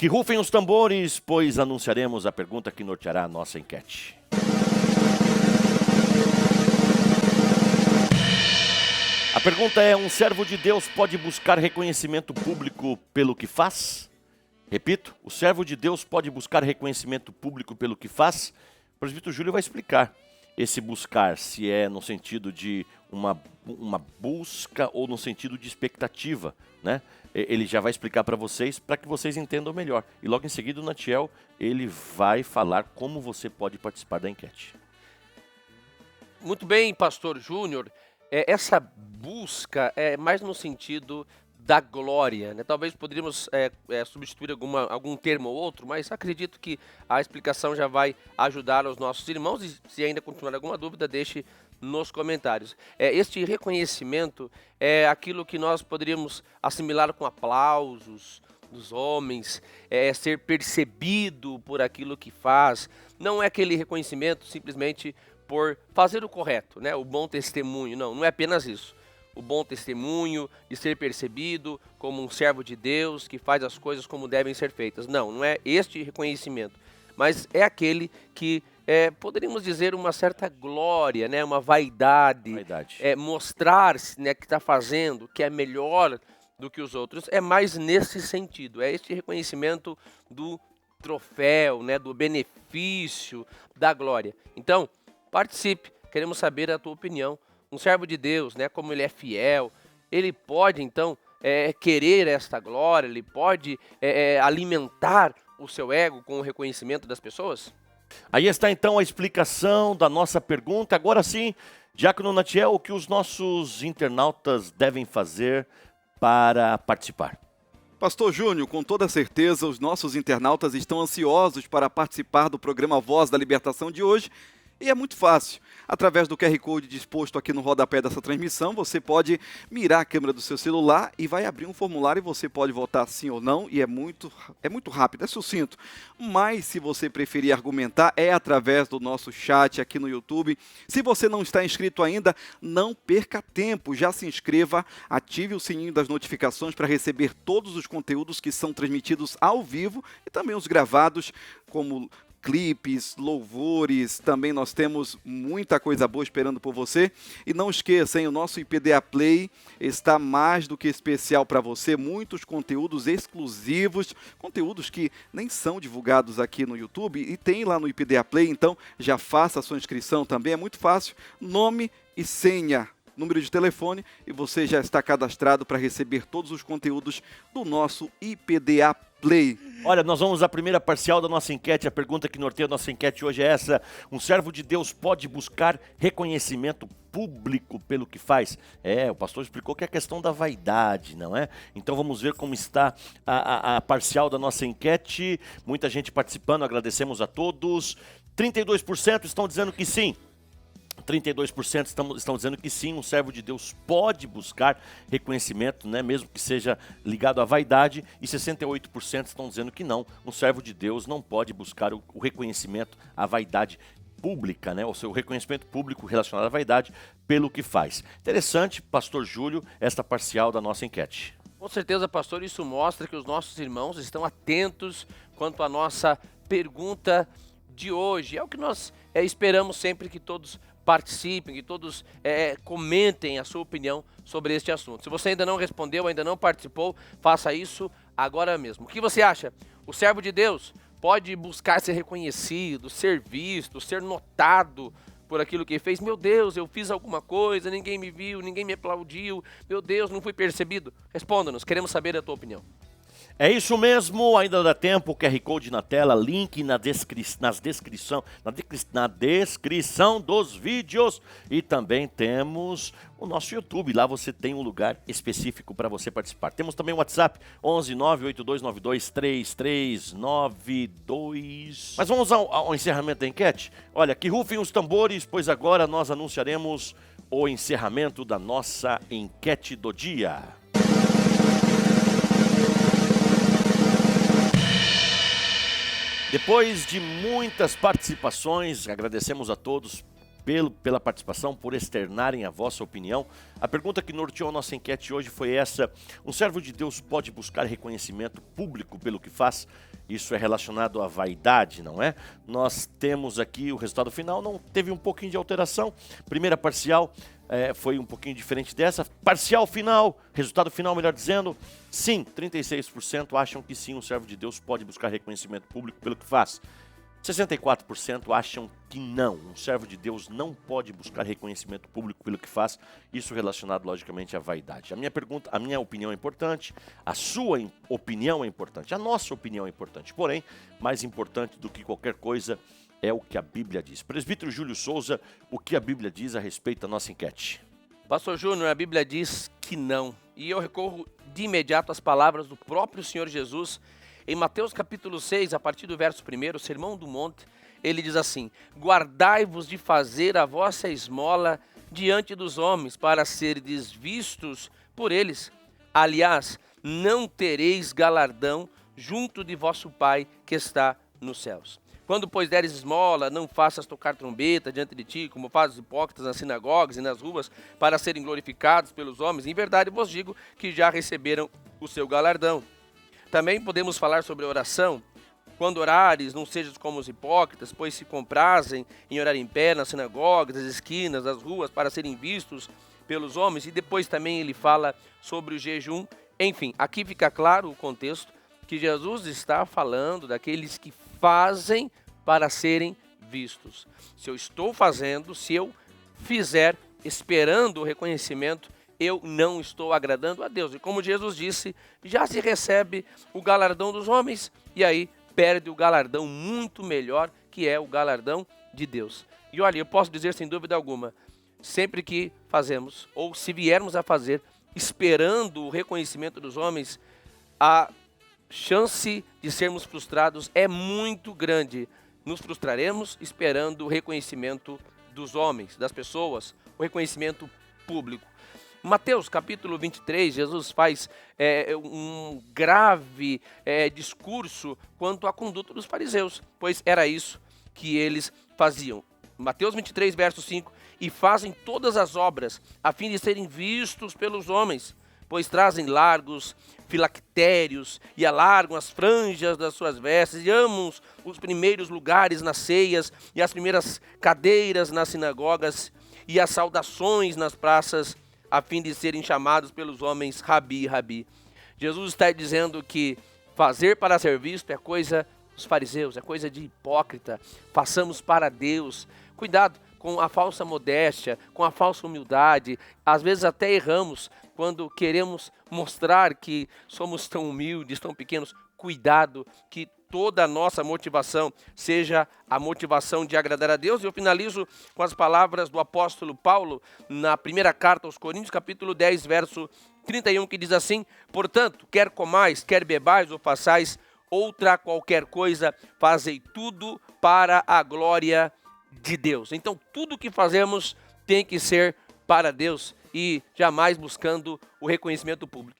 Que rufem os tambores, pois anunciaremos a pergunta que norteará a nossa enquete. A pergunta é: um servo de Deus pode buscar reconhecimento público pelo que faz? Repito, o servo de Deus pode buscar reconhecimento público pelo que faz? O presbítero Júlio vai explicar esse buscar, se é no sentido de uma busca ou no sentido de expectativa, né? Ele já vai explicar para que vocês entendam melhor. E logo em seguida o Natiel, ele vai falar como você pode participar da enquete. Muito bem, pastor Júnior. Essa busca é mais no sentido da glória, né? Talvez poderíamos substituir algum termo ou outro, mas acredito que a explicação já vai ajudar os nossos irmãos, e se ainda continuar alguma dúvida, deixe nos comentários. Este reconhecimento é aquilo que nós poderíamos assimilar com aplausos dos homens, ser percebido por aquilo que faz. Não é aquele reconhecimento simplesmente por fazer o correto, né? O bom testemunho, não é apenas isso. O bom testemunho de ser percebido como um servo de Deus que faz as coisas como devem ser feitas. Não é este reconhecimento, mas é aquele que poderíamos dizer uma certa glória, né? Uma vaidade. Mostrar-se, né, que está fazendo, que é melhor do que os outros. É mais nesse sentido, é este reconhecimento do troféu, né, do benefício, da glória. Então, participe, queremos saber a tua opinião. Um servo de Deus, né, como ele é fiel, ele pode então querer esta glória, ele pode alimentar o seu ego com o reconhecimento das pessoas? Aí está então a explicação da nossa pergunta. Agora sim, Diácono Natiel, o que os nossos internautas devem fazer para participar? Pastor Júnior, com toda certeza os nossos internautas estão ansiosos para participar do programa Voz da Libertação de hoje. E é muito fácil. Através do QR Code disposto aqui no rodapé dessa transmissão, você pode mirar a câmera do seu celular e vai abrir um formulário e você pode votar sim ou não, e é muito rápido, é sucinto. Mas se você preferir argumentar, é através do nosso chat aqui no YouTube. Se você não está inscrito ainda, não perca tempo, já se inscreva, ative o sininho das notificações para receber todos os conteúdos que são transmitidos ao vivo e também os gravados, como clipes, louvores, também nós temos muita coisa boa esperando por você. E não esqueça, hein, o nosso IPDA Play está mais do que especial para você, muitos conteúdos exclusivos, conteúdos que nem são divulgados aqui no YouTube e tem lá no IPDA Play, então já faça a sua inscrição também, é muito fácil, nome e senha, número de telefone, e você já está cadastrado para receber todos os conteúdos do nosso IPDA Play. Olha, nós vamos à primeira parcial da nossa enquete. A pergunta que norteia a nossa enquete hoje é essa: um servo de Deus pode buscar reconhecimento público pelo que faz? O pastor explicou que é a questão da vaidade, não é? Então vamos ver como está a parcial da nossa enquete. Muita gente participando, agradecemos a todos. 32% estão dizendo que sim. 32% estão dizendo que sim, um servo de Deus pode buscar reconhecimento, né, mesmo que seja ligado à vaidade, e 68% estão dizendo que não, um servo de Deus não pode buscar o reconhecimento, a vaidade pública, né, o seu reconhecimento público relacionado à vaidade pelo que faz. Interessante, pastor Júlio, esta parcial da nossa enquete. Com certeza, pastor, isso mostra que os nossos irmãos estão atentos quanto à nossa pergunta de hoje. É o que nós esperamos sempre, que todos participem, que todos comentem a sua opinião sobre este assunto. Se você ainda não respondeu, ainda não participou, faça isso agora mesmo. O que você acha? O servo de Deus pode buscar ser reconhecido, ser visto, ser notado por aquilo que fez? Meu Deus, eu fiz alguma coisa, ninguém me viu, ninguém me aplaudiu, meu Deus, não fui percebido. Responda-nos, queremos saber a tua opinião. É isso mesmo, ainda dá tempo, QR Code na tela, link na descrição dos vídeos, e também temos o nosso YouTube, lá você tem um lugar específico para você participar. Temos também o WhatsApp, 11 98292 3392. Mas vamos ao encerramento da enquete? Olha, que rufem os tambores, pois agora nós anunciaremos o encerramento da nossa enquete do dia. Depois de muitas participações, agradecemos a todos pela participação, por externarem a vossa opinião. A pergunta que norteou a nossa enquete hoje foi essa: um servo de Deus pode buscar reconhecimento público pelo que faz? Isso é relacionado à vaidade, não é? Nós temos aqui o resultado final, não teve um pouquinho de alteração. Primeira parcial foi um pouquinho diferente dessa. Parcial final, resultado final, melhor dizendo, sim, 36% acham que sim, um servo de Deus pode buscar reconhecimento público pelo que faz. 64% acham que não, um servo de Deus não pode buscar reconhecimento público pelo que faz, isso relacionado logicamente à vaidade. A minha opinião é importante, a sua opinião é importante, a nossa opinião é importante, porém, mais importante do que qualquer coisa é o que a Bíblia diz. Presbítero Júlio Souza, o que a Bíblia diz a respeito da nossa enquete? Pastor Júnior, a Bíblia diz que não. E eu recorro de imediato às palavras do próprio Senhor Jesus. Em Mateus capítulo 6, a partir do verso 1, o Sermão do Monte, ele diz assim: guardai-vos de fazer a vossa esmola diante dos homens, para serdes vistos por eles. Aliás, não tereis galardão junto de vosso Pai que está nos céus. Quando, pois, deres esmola, não faças tocar trombeta diante de ti, como fazem os hipócritas nas sinagogas e nas ruas, para serem glorificados pelos homens. Em verdade vos digo que já receberam o seu galardão. Também podemos falar sobre oração. Quando orares, não sejas como os hipócritas, pois se comprazem em orar em pé nas sinagogas, nas esquinas, nas ruas, para serem vistos pelos homens. E depois também ele fala sobre o jejum. Enfim, aqui fica claro o contexto que Jesus está falando daqueles que fazem para serem vistos. Se eu estou fazendo, se eu fizer esperando o reconhecimento, eu não estou agradando a Deus. E como Jesus disse, já se recebe o galardão dos homens e aí perde o galardão muito melhor, que é o galardão de Deus. E olha, eu posso dizer sem dúvida alguma, sempre que fazemos, ou se viermos a fazer, esperando o reconhecimento dos homens, a chance de sermos frustrados é muito grande. Nos frustraremos esperando o reconhecimento dos homens, das pessoas, o reconhecimento público. Mateus capítulo 23, Jesus faz um grave discurso quanto à conduta dos fariseus, pois era isso que eles faziam. Mateus 23, verso 5, e fazem todas as obras a fim de serem vistos pelos homens, pois trazem largos filactérios e alargam as franjas das suas vestes e amam os primeiros lugares nas ceias e as primeiras cadeiras nas sinagogas e as saudações nas praças, a fim de serem chamados pelos homens Rabi, Rabi. Jesus está dizendo que fazer para ser visto é coisa dos fariseus, é coisa de hipócrita. Façamos para Deus. Cuidado com a falsa modéstia, com a falsa humildade. Às vezes até erramos quando queremos mostrar que somos tão humildes, tão pequenos. Cuidado que toda a nossa motivação seja a motivação de agradar a Deus. E eu finalizo com as palavras do apóstolo Paulo na primeira carta aos Coríntios, capítulo 10, verso 31, que diz assim: portanto, quer comais, quer bebais ou façais outra qualquer coisa, fazei tudo para a glória de Deus. Então, tudo que fazemos tem que ser para Deus e jamais buscando o reconhecimento público.